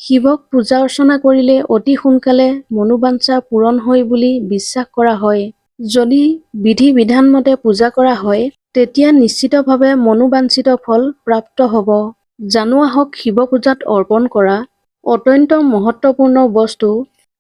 শিৱক পূজা অৰ্চনা কৰিলে অতি সোনকালে মনোবাঞ্ছা পূৰণ হয় বুলি বিশ্বাস কৰা হয়। যদি বিধি-বিধান মতে পূজা কৰা হয়, তেতিয়া নিশ্চিতভাৱে মনোবাঞ্ছিত ফল প্ৰাপ্ত হ'ব। জানো আহক শিৱ পূজাত অৰ্পণ কৰা অত্যন্ত মহত্বপূৰ্ণ বস্তু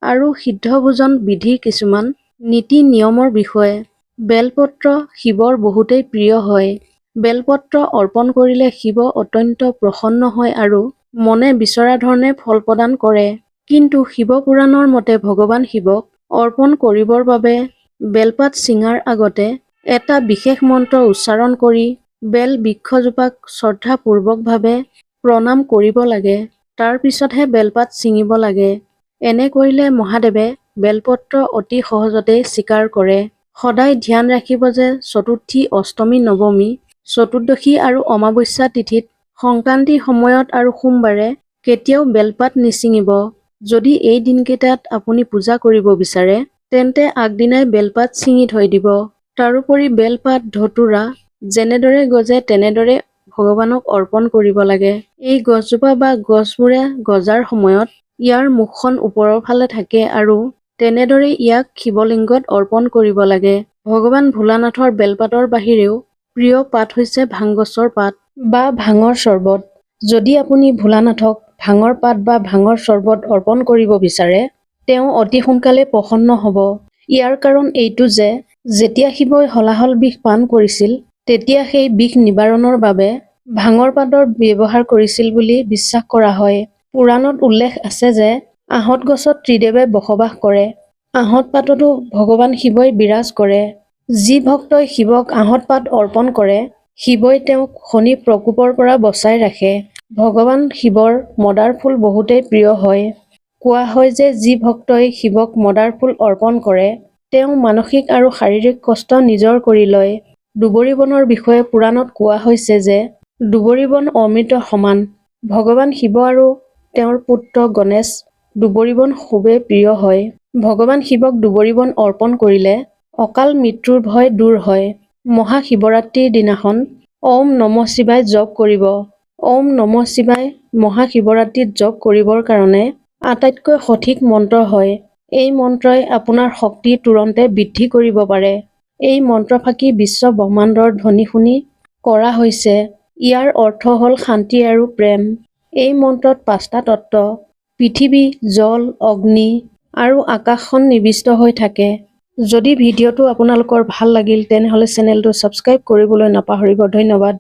আৰু সিদ্ধভোজন বিধিৰ কিছুমান নীতি-নিয়মৰ বিষয়ে। বেলপত্ৰ শিৱৰ বহুতেই প্ৰিয় হয়। বেলপত্ৰ অৰ্পণ কৰিলে শিৱ অত্যন্ত প্ৰসন্ন হয় আৰু মনে বিচৰা ধৰণে ফল প্ৰদান কৰে। কিন্তু শিৱ পুৰাণৰ মতে ভগৱান শিৱক অৰ্পণ কৰিবৰ বাবে বেলপাত ছিঙাৰ আগতে এটা বিশেষ মন্ত্ৰ উচ্চাৰণ কৰি বেল বৃক্ষজোপাক শ্ৰদ্ধাপূৰ্বকভাৱে প্ৰণাম কৰিব লাগে। তাৰ পিছতহে বেলপাত ছিঙিব লাগে। এনে কৰিলে মহাদেৱে বেলপত্ৰ অতি সহজতেই স্বীকাৰ কৰে। সদায় ধ্যান ৰাখিব যে চতুৰ্থী, অষ্টমী, নৱমী, চতুৰ্দশী আৰু অমাৱস্যা তিথিত, সংক্ৰান্তিৰ সময়ত আৰু সোমবাৰে কেতিয়াও বেলপাত নিছিঙিব। যদি এই দিনকেইটাত আপুনি পূজা কৰিব বিচাৰে, তেন্তে আগদিনাই বেলপাত ছিঙি থৈ দিব। তাৰোপৰি বেলপাত, ধতুৰা যেনেদৰে গজে তেনেদৰে ভগৱানক অৰ্পণ কৰিব লাগে। এই গছজোপা বা গছবোৰে গজাৰ সময়ত ইয়াৰ মুখখন ওপৰৰ ফালে থাকে আৰু তেনেদৰে ইয়াক শিৱলিংগত অৰ্পণ কৰিব লাগে। ভগৱান ভোলানাথৰ বেলপাতৰ বাহিৰেও প্ৰিয় পাত হৈছে ভাংগছৰ পাত বা ভাঙৰ চৰ্বত। যদি আপুনি ভোলানাথক ভাঙৰ পাত বা ভাঙৰ চৰ্বত অৰ্পণ কৰিব বিচাৰে, তেওঁ অতি সোনকালে প্ৰসন্ন হ'ব। ইয়াৰ কাৰণ এইটো যে যেতিয়া শিৱই হলাহল বিষ পান কৰিছিল, তেতিয়া সেই বিষ নিবাৰণৰ বাবে ভাঙৰ পাতৰ ব্যৱহাৰ কৰিছিল বুলি বিশ্বাস কৰা হয়। পুৰাণত উল্লেখ আছে যে আঁহত গছত ত্ৰিদেৱে বসবাস কৰে। আঁহত পাততো ভগৱান শিৱই বিৰাজ কৰে। যি ভক্তই শিৱক আঁহত পাত অৰ্পণ কৰে, শিৱই তেওঁক শনি প্ৰকোপৰ পৰা বচাই ৰাখে। ভগৱান শিৱৰ মদাৰ ফুল বহুতেই প্ৰিয় হয়। কোৱা হয় যে যি ভক্তই শিৱক মদাৰ ফুল অৰ্পণ কৰে, তেওঁ মানসিক আৰু শাৰীৰিক কষ্ট নিজৰ কৰি লয়। দুবৰি বনৰ বিষয়ে পুৰাণত কোৱা হৈছে যে দুবৰি বন অমৃতৰ সমান। ভগৱান শিৱ আৰু তেওঁৰ পুত্ৰ গণেশ দুবৰি বন খুবেই প্ৰিয় হয়। ভগৱান শিৱক দুবৰি বন অৰ্পণ কৰিলে অকাল মৃত্যুৰ ভয় দূৰ হয়। মহাশিৱৰাত্ৰিৰ দিনাখন ওম নমঃ শিৱায় জপ কৰিব। ওম নমঃ শিৱায় মহাশিৱৰাত্ৰিত জপ কৰিবৰ কাৰণে আটাইতকৈ সঠিক মন্ত্ৰ হয়। এই মন্ত্ৰই আপোনাৰ শক্তি তুৰন্তে বৃদ্ধি কৰিব পাৰে। এই মন্ত্ৰফাঁকি বিশ্ব ব্ৰহ্মাণ্ডৰ ধ্বনি শুনি কৰা হৈছে। ইয়াৰ অৰ্থ হ'ল শান্তি আৰু প্ৰেম। এই মন্ত্ৰত ৫টা তত্ত্ব পৃথিৱী, জল, অগ্নি আৰু আকাশ সন্নিৱিষ্ট হৈ থাকে। যদি ভিডিঅ'টো আপোনালোকৰ ভাল লাগিল, তেনেহ'লে চেনেলটো ছাবস্ক্ৰাইব কৰিবলৈ নাপাহৰিব। ধন্যবাদ।